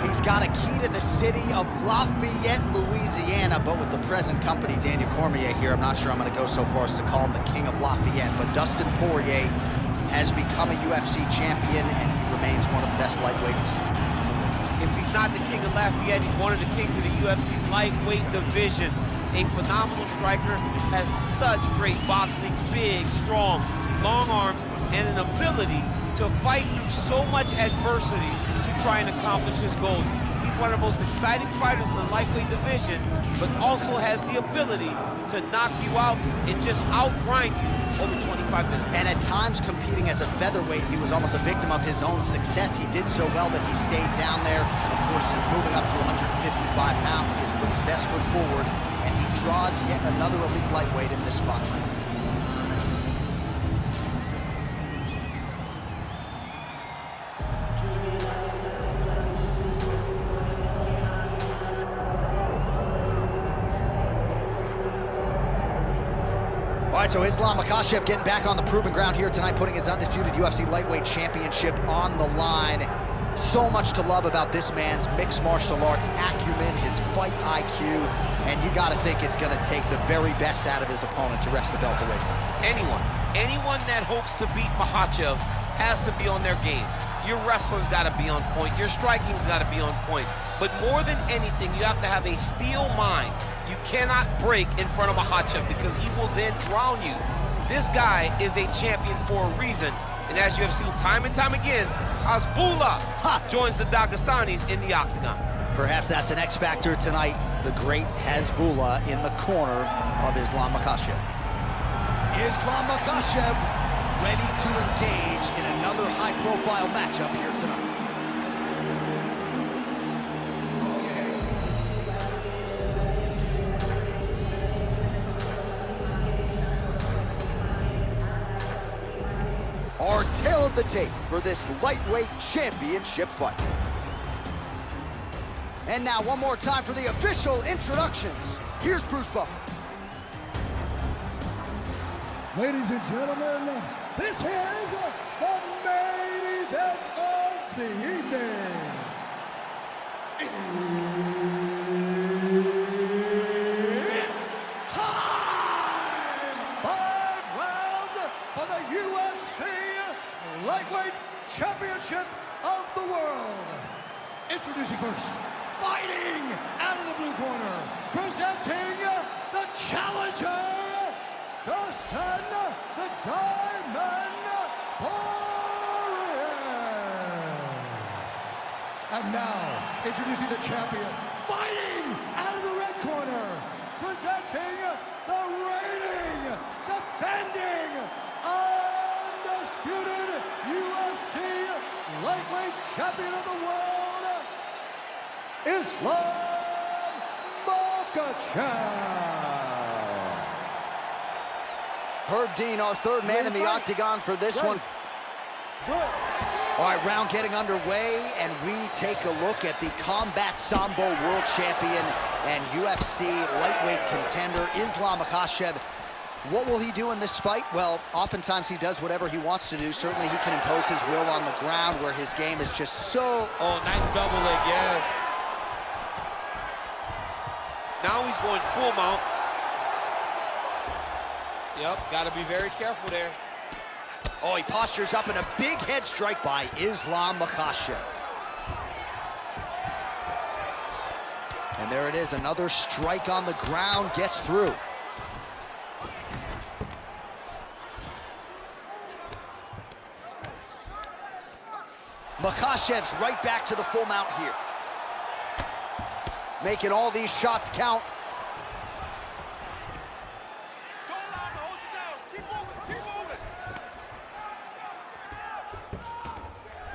he's got a key to the city of Lafayette, Louisiana, but with the present company, Daniel Cormier here, I'm not sure I'm gonna go so far as to call him the king of Lafayette, but Dustin Poirier has become a UFC champion, and he remains one of the best lightweights in the world. If he's not the king of Lafayette, he's one of the kings of the UFC's lightweight division. A phenomenal striker, has such great boxing, big, strong, long arms, and an ability to fight through so much adversity to try and accomplish his goals. He's one of the most exciting fighters in the lightweight division, but also has the ability to knock you out and just outgrind you over 25 minutes. And at times, competing as a featherweight, he was almost a victim of his own success. He did so well that he stayed down there. And of course, since moving up to 155 pounds, he has put his best foot forward, and he draws yet another elite lightweight in this spot tonight. All right, so Islam Makhachev getting back on the proving ground here tonight, putting his undisputed UFC lightweight championship on the line. So much to love about this man's mixed martial arts acumen, his fight IQ, and you gotta think it's gonna take the very best out of his opponent to wrest the belt away from him. Anyone that hopes to beat Makhachev has to be on their game. Your wrestling's gotta be on point, your striking's gotta be on point. But more than anything, you have to have a steel mind. You cannot break in front of Makhachev because he will then drown you. This guy is a champion for a reason. And as you have seen time and time again, Hasbullah joins the Dagestanis in the octagon. Perhaps that's an X factor tonight. The great Hasbullah in the corner of Islam Makhachev. Islam Makhachev ready to engage in another high-profile matchup here tonight. Our tail of the tape for this lightweight championship fight. And now one more time for the official introductions. Here's Bruce Buffer. Ladies and gentlemen, this is the main event of the evening. It's time! 5 rounds for the UFC Lightweight Championship of the world. Introducing first, fighting out of the blue corner, presenting the challenger, Dustin the Diamond Poirier. And now, introducing the champion, fighting out of the red corner, presenting the reigning, defending, undisputed UFC lightweight champion of the world, Islam Makhachev. Herb Dean, our third man in the octagon for this one. All right, round getting underway, and we take a look at the Combat Sambo World Champion and UFC lightweight contender, Islam Makhachev. What will he do in this fight? Well, oftentimes he does whatever he wants to do. Certainly he can impose his will on the ground where his game is just so... Oh, nice double leg, yes. Now he's going full mount. Yep, got to be very careful there. Oh, he postures up in a big head strike by Islam Makhachev. And there it is, another strike on the ground, gets through. Makhachev's right back to the full mount here. Making all these shots count.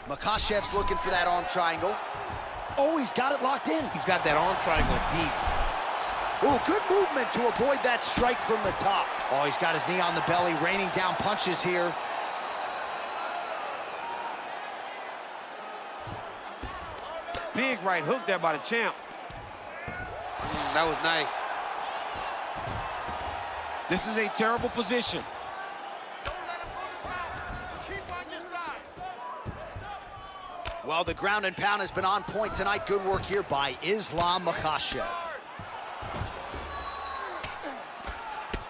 Makhachev's looking for that arm triangle. Oh, he's got it locked in. He's got that arm triangle deep. Oh, good movement to avoid that strike from the top. Oh, he's got his knee on the belly, raining down punches here. Big right hook there by the champ. That was nice. This is a terrible position. Well, the ground and pound has been on point tonight. Good work here by Islam Makhachev.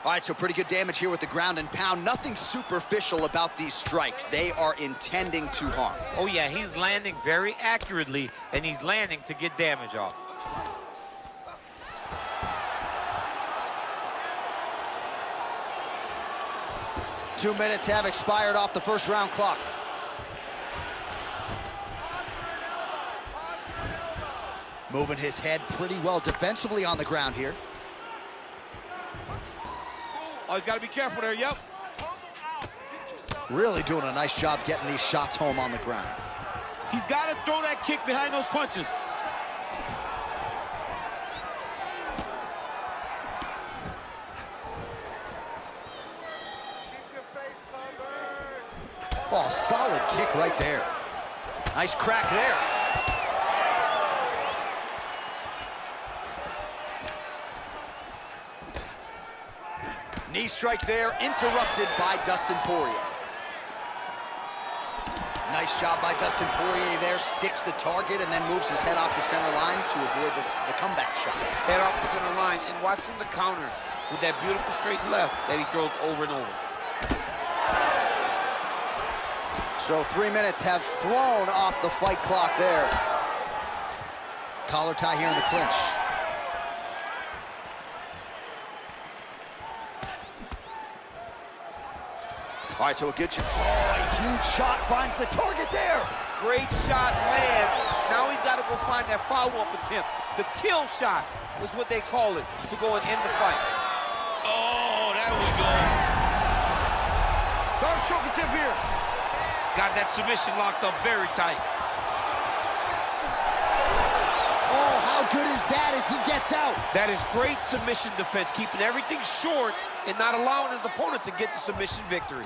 All right, so pretty good damage here with the ground and pound. Nothing superficial about these strikes. They are intending to harm. Oh, yeah, he's landing very accurately, and he's landing to get damage off. Two minutes have expired off the first round clock. Moving his head pretty well defensively on the ground here. Oh, he's got to be careful there, yep. Really doing a nice job getting these shots home on the ground. He's got to throw that kick behind those punches. Oh, solid kick right there. Nice crack there. Knee strike there, interrupted by Dustin Poirier. Nice job by Dustin Poirier there, sticks the target and then moves his head off the center line to avoid the comeback shot. Head off the center line, and watch him the counter with that beautiful straight left that he throws over and over. So 3 minutes have flown off the fight clock there. Collar tie here in the clinch. All right, so a good shot. Oh, a huge shot finds the target there. Great shot lands. Now he's got to go find that follow-up attempt. The kill shot was what they call it, to go and end the fight. Oh, there we go. Third stroke attempt here. Got that submission locked up very tight. Oh, how good is that as he gets out? That is great submission defense, keeping everything short and not allowing his opponent to get the submission victory.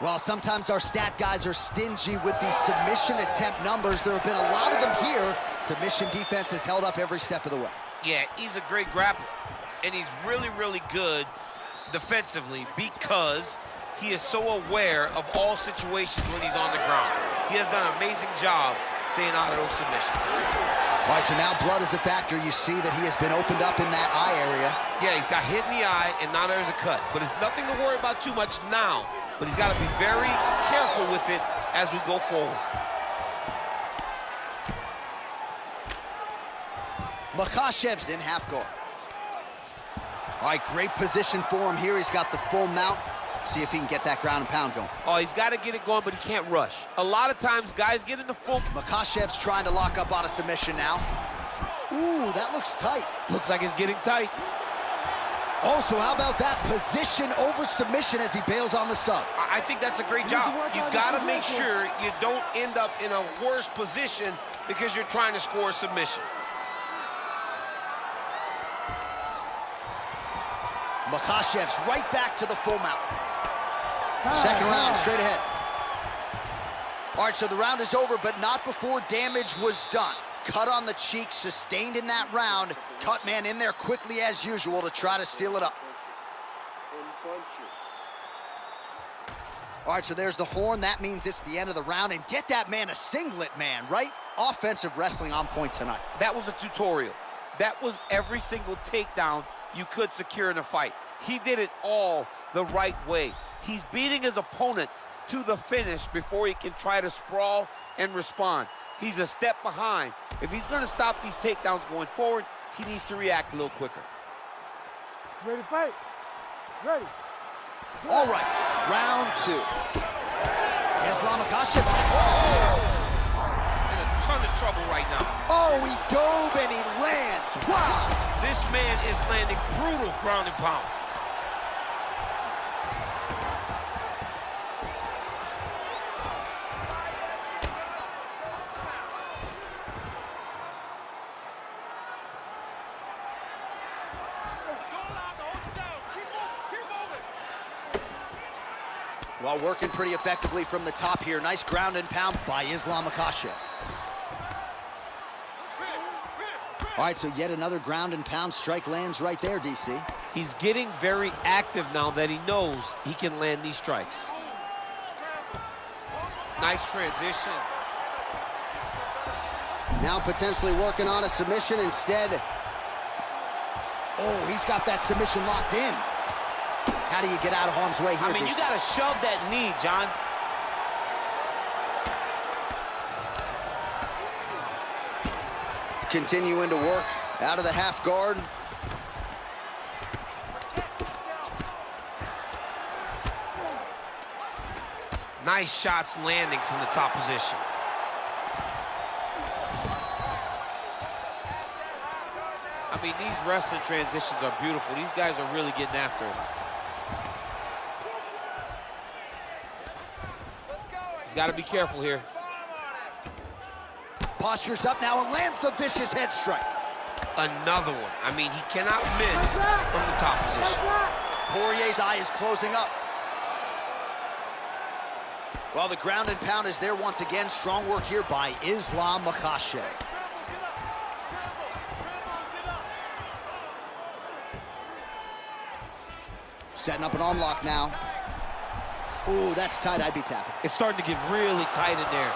Well, sometimes our stat guys are stingy with these submission attempt numbers. There have been a lot of them here. Submission defense has held up every step of the way. Yeah, he's a great grappler, and he's really, really good defensively because he is so aware of all situations when he's on the ground. He has done an amazing job staying out of those submissions. All right, so now blood is a factor. You see that he has been opened up in that eye area. Yeah, he's got hit in the eye, and now there's a cut. But it's nothing to worry about too much now. But he's got to be very careful with it as we go forward. Makhachev's in half guard. All right, great position for him here. He's got the full mount. See if he can get that ground and pound going. Oh, he's got to get it going, but he can't rush. A lot of times, guys get in the full... Makhachev's trying to lock up on a submission now. Ooh, that looks tight. Looks like it's getting tight. Also, how about that position over submission as he bails on the sub? I think that's a great job. You've got to make sure you don't end up in a worse position because you're trying to score a submission. Makhachev's right back to the full mount. Second round, straight ahead. All right, so the round is over, but not before damage was done. Cut on the cheek, sustained in that round. Cut man in there quickly as usual to try to seal it up. All right, so there's the horn. That means it's the end of the round. And get that man a singlet, man, right? Offensive wrestling on point tonight. That was a tutorial. That was every single takedown you could secure in a fight. He did it all the right way. He's beating his opponent to the finish before he can try to sprawl and respond. He's a step behind. If he's going to stop these takedowns going forward, he needs to react a little quicker. Ready to fight? Ready. All right, round two. Islam Makhachev. Oh! In a ton of trouble right now. Oh, he dove and he lands. Wow! This man is landing brutal ground and pound. Well, working pretty effectively from the top here. Nice ground and pound by Islam Makhachev. All right, so yet another ground and pound strike lands right there, DC. He's getting very active now that he knows he can land these strikes. Nice transition. Now potentially working on a submission instead. Oh, he's got that submission locked in. How do you get out of harm's way here? I mean, you gotta shove that knee, John. Continuing to work out of the half guard. Nice shots landing from the top position. I mean, these wrestling transitions are beautiful. These guys are really getting after it. He's got to be careful here. Postures up now and lands the vicious head strike. Another one. I mean, he cannot miss from the top position. Poirier's eye is closing up. Well, the ground and pound is there once again. Strong work here by Islam Makhachev. Setting up an arm lock now. Ooh, that's tight. I'd be tapping. It's starting to get really tight in there.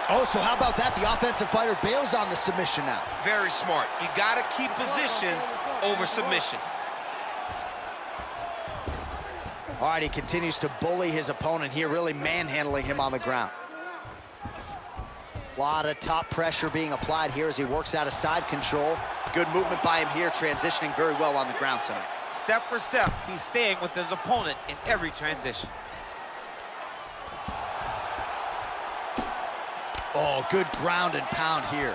Oh, so how about that? The offensive fighter bails on the submission now. Very smart. You got to keep position over submission. All right, he continues to bully his opponent here, really manhandling him on the ground. A lot of top pressure being applied here as he works out of side control. Good movement by him here, transitioning very well on the ground tonight. Step for step, he's staying with his opponent in every transition. Oh, good ground and pound here.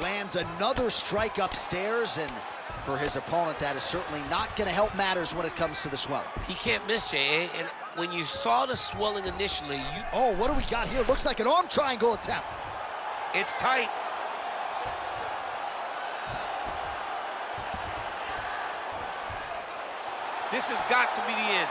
Lands another strike upstairs, and for his opponent, that is certainly not going to help matters when it comes to the swelling. He can't miss, Jay, and when you saw the swelling initially, Oh, what do we got here? Looks like an arm triangle attempt. It's tight. This has got to be the end.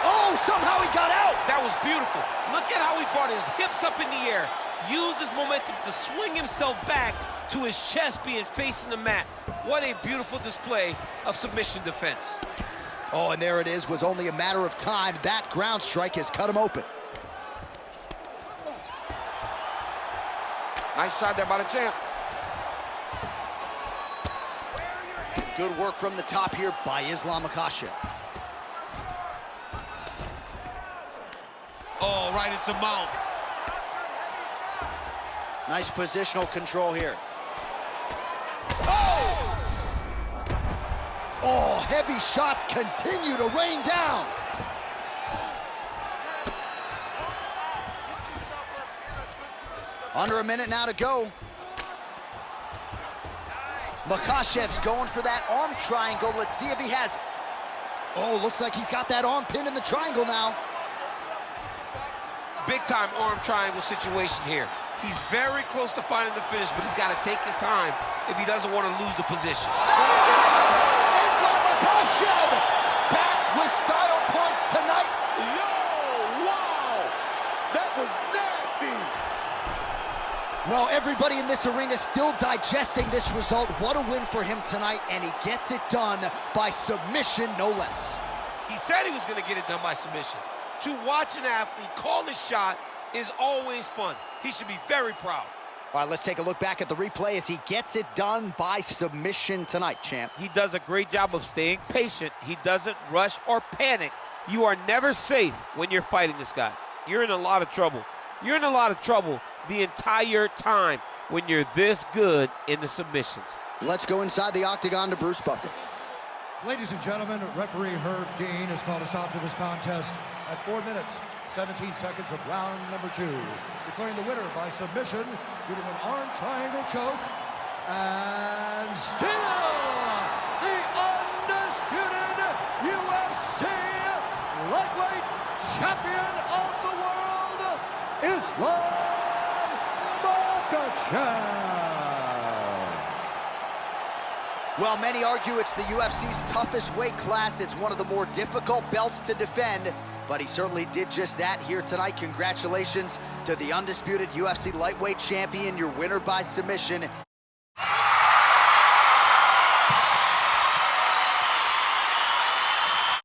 Oh, somehow he got out. That was beautiful. Look at how he brought his hips up in the air, used his momentum to swing himself back to his chest being facing the mat. What a beautiful display of submission defense. Oh, and there it is. Was only a matter of time. That ground strike has cut him open. Nice shot there by the champ. Good work from the top here by Islam Makhachev. Oh, right into mount. Nice positional control here. Oh! Oh, heavy shots continue to rain down. Under a minute now to go. Makhachev's going for that arm triangle. Let's see if he has it. Oh, looks like he's got that arm pinned in the triangle now. Big-time arm triangle situation here. He's very close to finding the finish, but he's got to take his time if he doesn't want to lose the position. That is it! Islam Makhachev back with style points tonight. Yo, wow! That was nasty! Well, everybody in this arena still digesting this result. What a win for him tonight, and he gets it done by submission, no less. He said he was going to get it done by submission. To watch an athlete call his shot is always fun. He should be very proud. All right, let's take a look back at the replay as he gets it done by submission tonight, champ. He does a great job of staying patient. He doesn't rush or panic. You are never safe when you're fighting this guy. You're in a lot of trouble. You're in a lot of trouble the entire time when you're this good in the submissions. Let's go inside the octagon to Bruce Buffer. Ladies and gentlemen, referee Herb Dean has called a stop to this contest at 4 minutes, 17 seconds of round number 2, declaring the winner by submission due to an arm triangle choke, and still the undisputed UFC lightweight champion of the world, Islam Makhachev. Well, many argue it's the UFC's toughest weight class. It's one of the more difficult belts to defend, but he certainly did just that here tonight. Congratulations to the undisputed UFC lightweight champion, your winner by submission.